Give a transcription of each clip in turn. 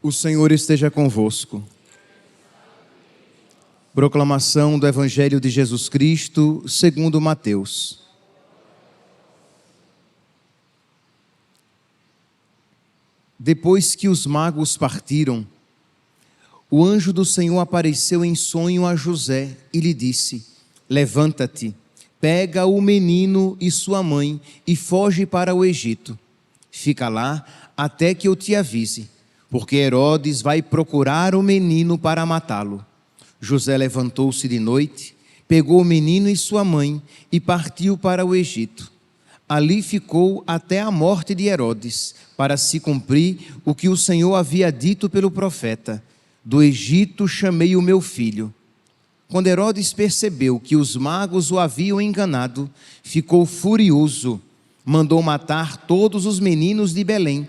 O Senhor esteja convosco. Proclamação do Evangelho de Jesus Cristo, segundo Mateus. Depois que os magos partiram, o anjo do Senhor apareceu em sonho a José e lhe disse: levanta-te, pega o menino e sua mãe e foge para o Egito. Fica lá até que eu te avise, porque Herodes vai procurar o menino para matá-lo. José levantou-se de noite, pegou o menino e sua mãe e partiu para o Egito. Ali ficou até a morte de Herodes, para se cumprir o que o Senhor havia dito pelo profeta: do Egito chamei o meu filho. Quando Herodes percebeu que os magos o haviam enganado, ficou furioso, mandou matar todos os meninos de Belém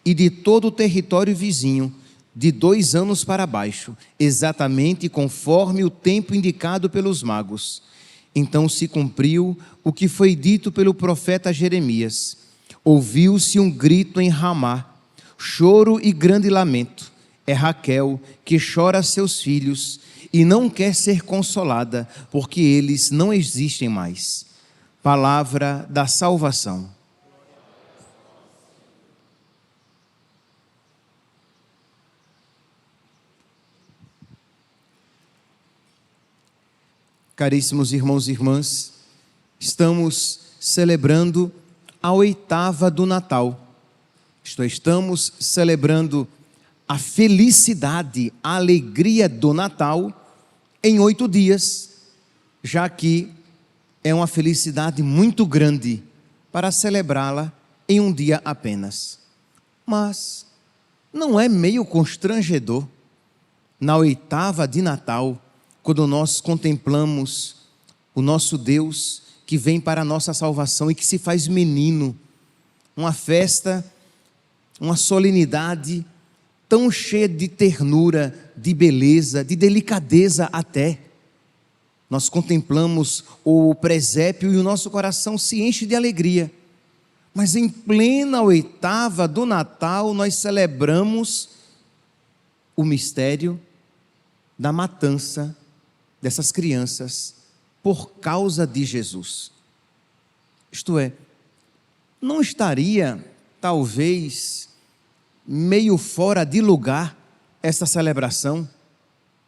e de todo o território vizinho, de 2 anos para baixo, exatamente conforme o tempo indicado pelos magos. Então se cumpriu o que foi dito pelo profeta Jeremias. Ouviu-se um grito em Ramá, choro e grande lamento. É Raquel que chora seus filhos e não quer ser consolada, porque eles não existem mais. Palavra da salvação. Caríssimos irmãos e irmãs, estamos celebrando a 8ª do Natal. Estamos celebrando a felicidade, a alegria do Natal em 8 dias, já que é uma felicidade muito grande para celebrá-la em um dia apenas. Mas não é meio constrangedor, na 8ª de Natal, quando nós contemplamos o nosso Deus que vem para a nossa salvação e que se faz menino, uma festa, uma solenidade tão cheia de ternura, de beleza, de delicadeza até. Nós contemplamos o presépio e o nosso coração se enche de alegria. Mas em plena 8ª do Natal, nós celebramos o mistério da matança dessas crianças por causa de Jesus. Isto é, não estaria talvez meio fora de lugar essa celebração?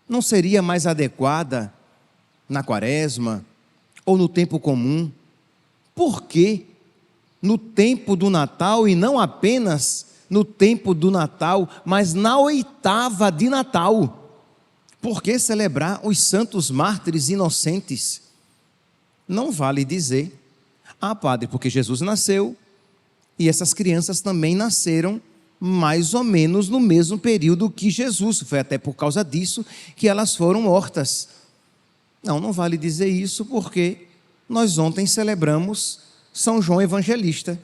Não seria mais adequada na Quaresma ou no tempo comum? Por que no tempo do Natal, e não apenas no tempo do Natal, mas na 8ª de Natal? Por que celebrar os santos mártires inocentes? Não vale dizer: ah, padre, porque Jesus nasceu e essas crianças também nasceram mais ou menos no mesmo período que Jesus. Foi até por causa disso que elas foram mortas. Não vale dizer isso, porque nós ontem celebramos São João Evangelista,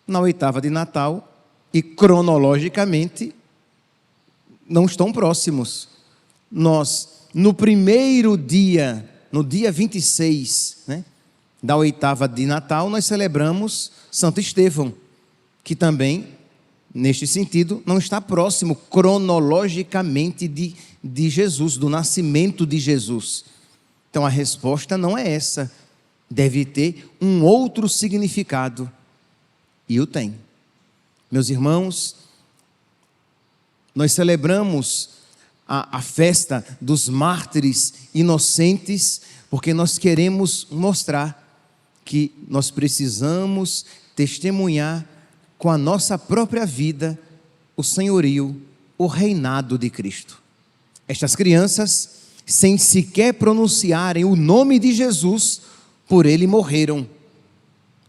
na 8ª de Natal, e cronologicamente não estão próximos. Nós, no primeiro dia, no dia 26, da 8ª de Natal, nós celebramos Santo Estevão, que também, neste sentido, não está próximo cronologicamente de Jesus, do nascimento de Jesus. Então a resposta não é essa, deve ter um outro significado, e o tem. Meus irmãos, nós celebramos a festa dos mártires inocentes, porque nós queremos mostrar que nós precisamos testemunhar com a nossa própria vida o senhorio, o reinado de Cristo. Estas crianças, sem sequer pronunciarem o nome de Jesus, por ele morreram.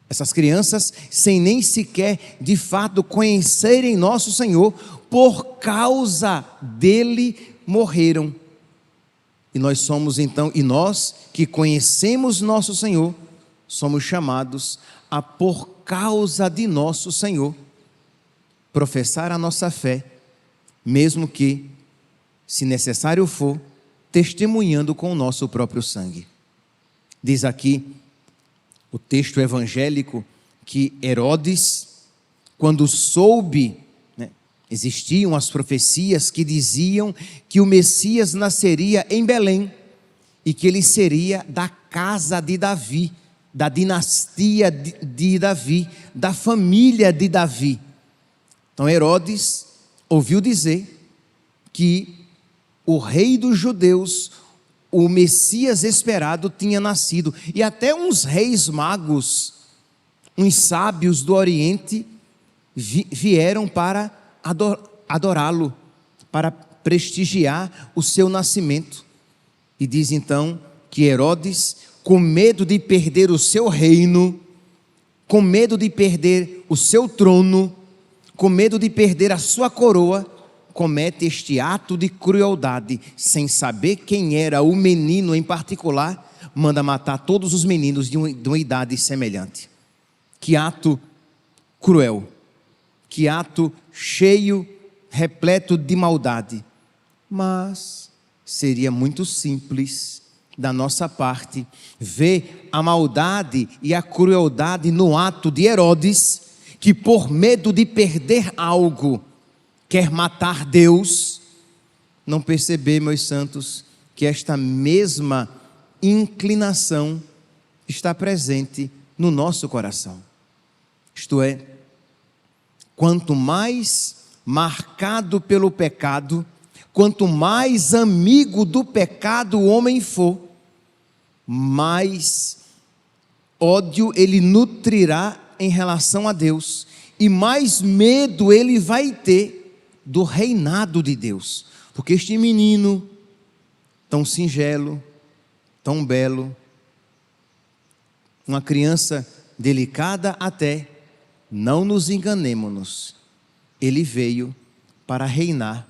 Essas crianças, sem nem sequer de fato conhecerem nosso Senhor, por causa dele morreram. E nós somos então, e nós que conhecemos nosso Senhor, somos chamados a, por causa de nosso Senhor, professar a nossa fé, mesmo que, se necessário for, testemunhando com o nosso próprio sangue. Diz aqui o texto evangélico que Herodes, quando soube Existiam as profecias que diziam que o Messias nasceria em Belém e que ele seria da casa de Davi, da dinastia de Davi, da família de Davi. Então Herodes ouviu dizer que o rei dos judeus, o Messias esperado, tinha nascido. E até uns reis magos, uns sábios do Oriente, vieram para adorá-lo, para prestigiar o seu nascimento. E diz então que Herodes, com medo de perder o seu reino, com medo de perder o seu trono, com medo de perder a sua coroa, comete este ato de crueldade, sem saber quem era o menino em particular, manda matar todos os meninos de uma idade semelhante. Que ato cruel, que ato cheio, repleto de maldade. Mas seria muito simples da nossa parte ver a maldade e a crueldade no ato de Herodes, que por medo de perder algo, quer matar Deus. Não perceber, meus santos, que esta mesma inclinação está presente no nosso coração. Isto é, quanto mais marcado pelo pecado, quanto mais amigo do pecado o homem for, mais ódio ele nutrirá em relação a Deus, e mais medo ele vai ter do reinado de Deus. Porque este menino, tão singelo, tão belo, uma criança delicada até, não nos enganemos-nos, ele veio para reinar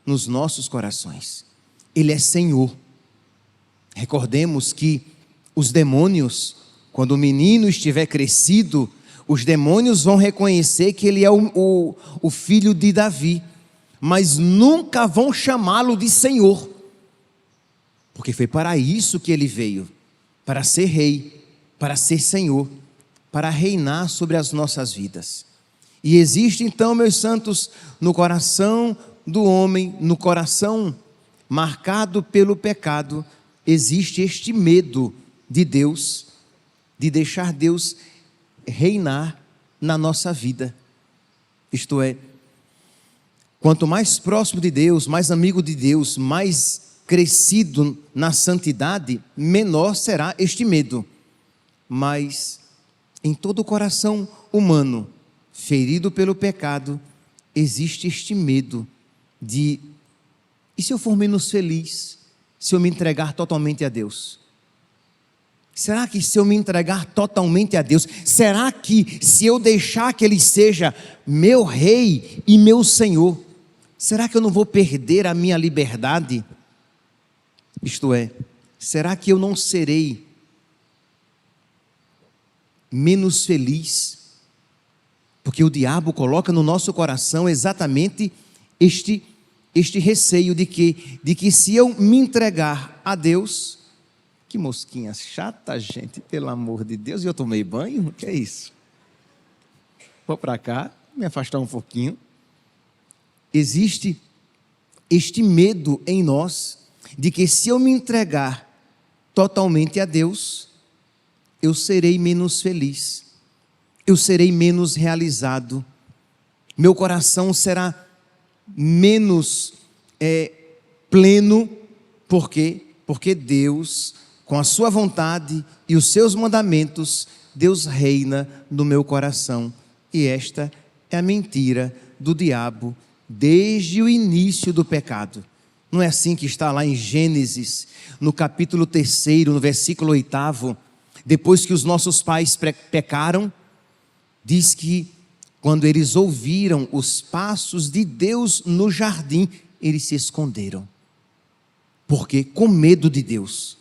nos nossos corações. Ele é Senhor. Recordemos que os demônios, quando o menino estiver crescido, os demônios vão reconhecer que ele é o filho de Davi, mas nunca vão chamá-lo de Senhor, porque foi para isso que ele veio, para ser rei, para ser Senhor, para reinar sobre as nossas vidas. E existe então, meus santos, no coração do homem, no coração marcado pelo pecado, existe este medo de Deus, de deixar Deus reinar na nossa vida. Isto é, quanto mais próximo de Deus, mais amigo de Deus, mais crescido na santidade, menor será este medo. Mas em todo o coração humano, ferido pelo pecado, existe este medo de: e se eu for menos feliz, se eu me entregar totalmente a Deus? Será que se eu me entregar totalmente a Deus, será que se eu deixar que Ele seja meu Rei e meu Senhor, será que eu não vou perder a minha liberdade? Isto é, será que eu não serei menos feliz? Porque o diabo coloca no nosso coração exatamente este receio de que se eu me entregar a Deus... Que mosquinha chata, gente, pelo amor de Deus. E eu tomei banho? O que é isso? Vou para cá, me afastar um pouquinho. Existe este medo em nós de que se eu me entregar totalmente a Deus, eu serei menos feliz, eu serei menos realizado, meu coração será menos pleno. Por quê? Porque Deus, com a sua vontade e os seus mandamentos, Deus reina no meu coração. E esta é a mentira do diabo desde o início do pecado. Não é assim que está lá em Gênesis, no capítulo 3, no versículo 8, depois que os nossos pais pecaram, diz que quando eles ouviram os passos de Deus no jardim, eles se esconderam. Por quê? Com medo de Deus.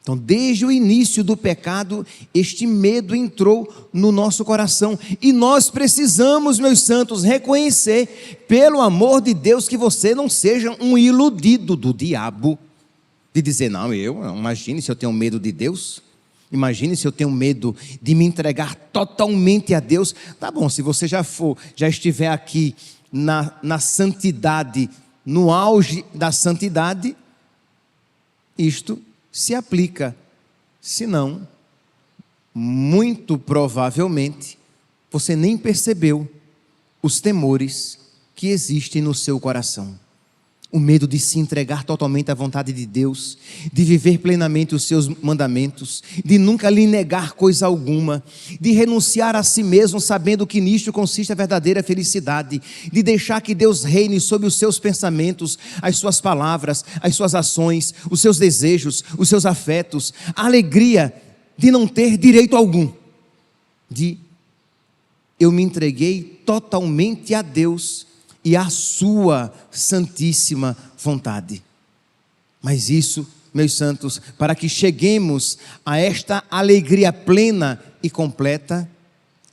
Então, desde o início do pecado, este medo entrou no nosso coração. E nós precisamos, meus santos, reconhecer, pelo amor de Deus, que você não seja um iludido do diabo, de dizer: não, imagine se eu tenho medo de Deus. Imagine se eu tenho medo de me entregar totalmente a Deus. Tá bom, se você já estiver aqui na santidade, no auge da santidade, isto se aplica. Se não, muito provavelmente, você nem percebeu os temores que existem no seu coração. O medo de se entregar totalmente à vontade de Deus, de viver plenamente os seus mandamentos, de nunca lhe negar coisa alguma, de renunciar a si mesmo, sabendo que nisto consiste a verdadeira felicidade, de deixar que Deus reine sobre os seus pensamentos, as suas palavras, as suas ações, os seus desejos, os seus afetos, a alegria de não ter direito algum, de eu me entreguei totalmente a Deus e a sua santíssima vontade. Mas isso, meus santos, para que cheguemos a esta alegria plena e completa,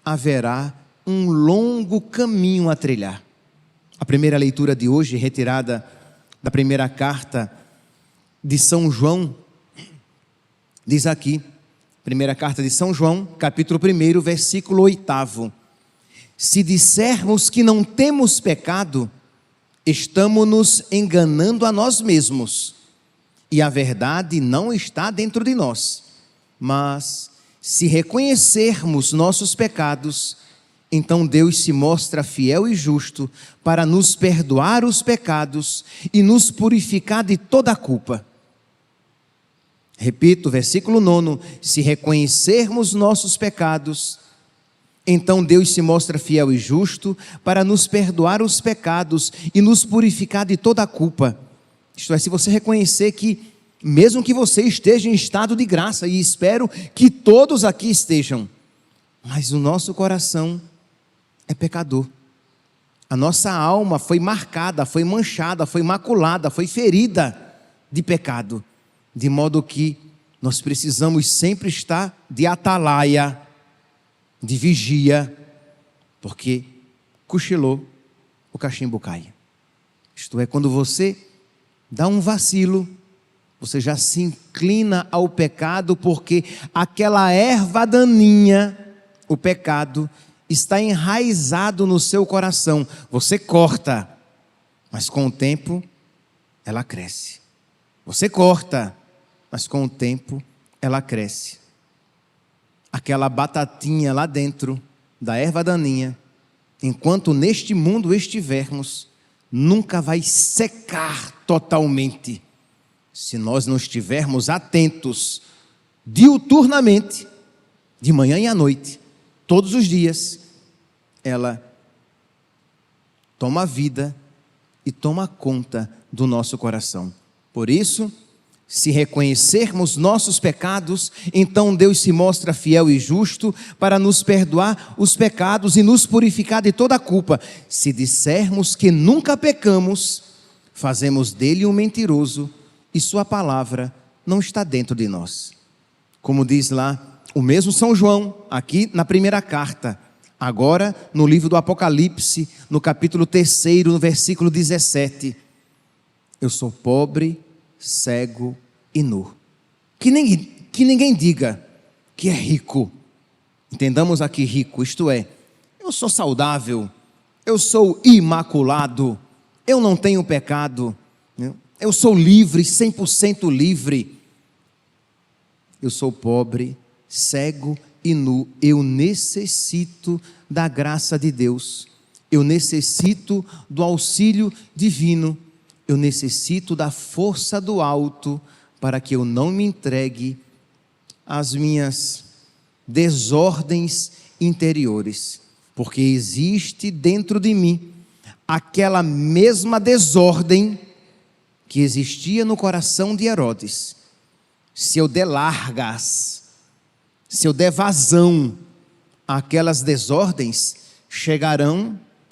haverá um longo caminho a trilhar. A primeira leitura de hoje, retirada da primeira carta de São João, diz aqui, primeira carta de São João, capítulo 1, versículo 8: se dissermos que não temos pecado, estamos nos enganando a nós mesmos, e a verdade não está dentro de nós. Mas, se reconhecermos nossos pecados, então Deus se mostra fiel e justo para nos perdoar os pecados e nos purificar de toda a culpa. Repito, versículo 9: se reconhecermos nossos pecados, então Deus se mostra fiel e justo para nos perdoar os pecados e nos purificar de toda a culpa. Isto é, se você reconhecer que, mesmo que você esteja em estado de graça, e espero que todos aqui estejam, mas o nosso coração é pecador. A nossa alma foi marcada, foi manchada, foi maculada, foi ferida de pecado, de modo que nós precisamos sempre estar de atalaia, de vigia, porque cochilou, o cachimbo cai. Isto é, quando você dá um vacilo, você já se inclina ao pecado, porque aquela erva daninha, o pecado, está enraizado no seu coração. Você corta, mas com o tempo ela cresce. Você corta, mas com o tempo ela cresce. Aquela batatinha lá dentro da erva daninha, enquanto neste mundo estivermos, nunca vai secar totalmente, se nós não estivermos atentos diuturnamente, de manhã e à noite, todos os dias. Ela toma vida e toma conta do nosso coração. Por isso, se reconhecermos nossos pecados, então Deus se mostra fiel e justo para nos perdoar os pecados e nos purificar de toda a culpa. Se dissermos que nunca pecamos, fazemos dele um mentiroso e sua palavra não está dentro de nós. Como diz lá o mesmo São João, aqui na primeira carta, agora no livro do Apocalipse, no capítulo 3, no versículo 17: eu sou pobre, cego e nu. Que ninguém diga que é rico. Entendamos aqui rico, isto é, eu sou saudável, eu sou imaculado, eu não tenho pecado, eu sou livre, 100% livre. Eu sou pobre, cego e nu. Eu necessito da graça de Deus, eu necessito do auxílio divino, eu necessito da força do alto para que eu não me entregue às minhas desordens interiores, porque existe dentro de mim aquela mesma desordem que existia no coração de Herodes. Se eu der largas, se eu der vazão àquelas desordens,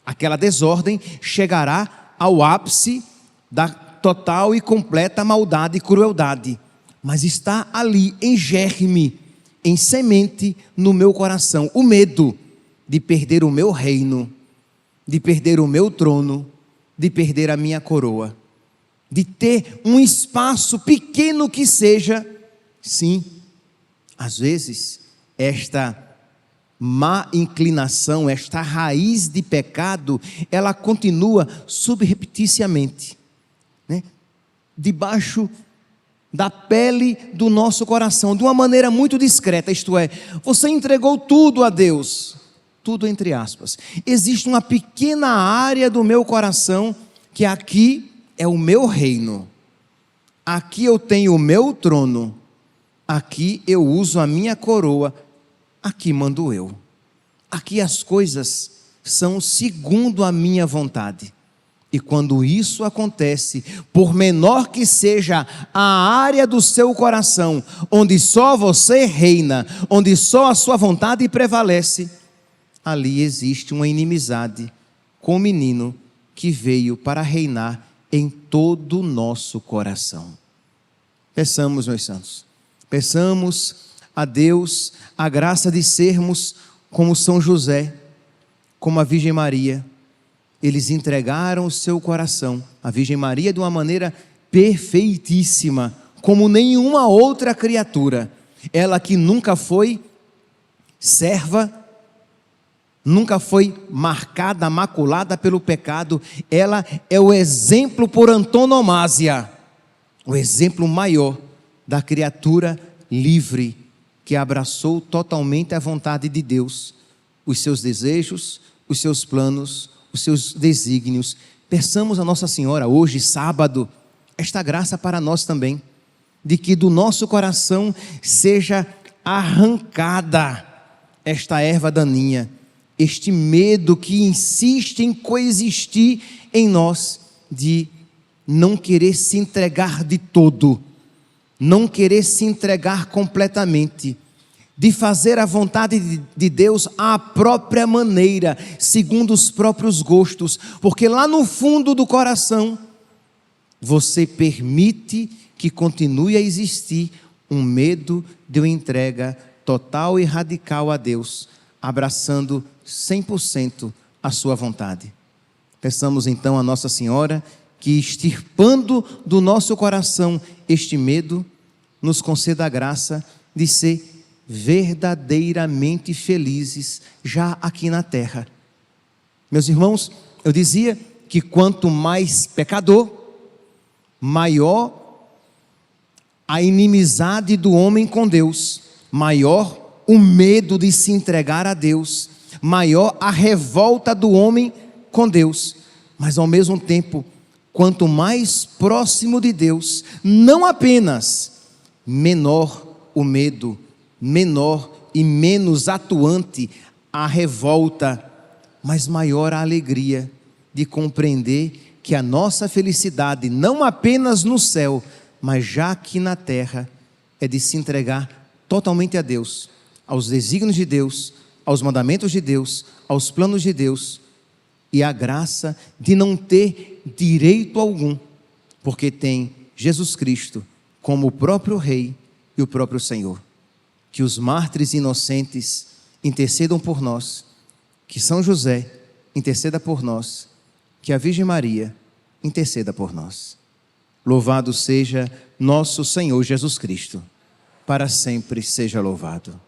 aquela desordem chegará ao ápice da total e completa maldade e crueldade, mas está ali em germe, em semente no meu coração, o medo de perder o meu reino, de perder o meu trono, de perder a minha coroa, de ter um espaço pequeno que seja, sim, Às vezes, esta má inclinação, esta raiz de pecado, ela continua subrepticiamente, né? Debaixo da pele do nosso coração, de uma maneira muito discreta, isto é, você entregou tudo a Deus, tudo entre aspas. Existe uma pequena área do meu coração que aqui é o meu reino, aqui eu tenho o meu trono, aqui eu uso a minha coroa, aqui mando eu. Aqui as coisas são segundo a minha vontade. E quando isso acontece, por menor que seja a área do seu coração, onde só você reina, onde só a sua vontade prevalece, ali existe uma inimizade com o menino que veio para reinar em todo o nosso coração. Peçamos, meus santos, peçamos a Deus a graça de sermos como São José, como a Virgem Maria. Eles entregaram o seu coração à Virgem Maria de uma maneira perfeitíssima, como nenhuma outra criatura. Ela que nunca foi serva, nunca foi marcada, maculada pelo pecado, ela é o exemplo por antonomasia, o exemplo maior da criatura livre, que abraçou totalmente a vontade de Deus, os seus desejos, os seus planos, os seus desígnios. Peçamos a Nossa Senhora hoje, sábado, esta graça para nós também, de que do nosso coração seja arrancada esta erva daninha, este medo que insiste em coexistir em nós, de não querer se entregar de todo, não querer se entregar completamente, de fazer a vontade de Deus à própria maneira, segundo os próprios gostos, porque lá no fundo do coração, você permite que continue a existir um medo de uma entrega total e radical a Deus, abraçando 100% a sua vontade. Peçamos então a Nossa Senhora que, extirpando do nosso coração este medo, nos conceda a graça de ser verdadeiramente felizes já aqui na terra. Meus irmãos, eu dizia que quanto mais pecador, maior a inimizade do homem com Deus, maior o medo de se entregar a Deus, maior a revolta do homem com Deus, mas ao mesmo tempo, quanto mais próximo de Deus, não apenas menor o medo, menor e menos atuante a revolta, mas maior a alegria de compreender que a nossa felicidade, não apenas no céu, mas já aqui na terra, é de se entregar totalmente a Deus, aos desígnios de Deus, aos mandamentos de Deus, aos planos de Deus, e a graça de não ter direito algum, porque tem Jesus Cristo como o próprio Rei e o próprio Senhor. Que os mártires inocentes intercedam por nós, que São José interceda por nós, que a Virgem Maria interceda por nós. Louvado seja nosso Senhor Jesus Cristo, para sempre seja louvado.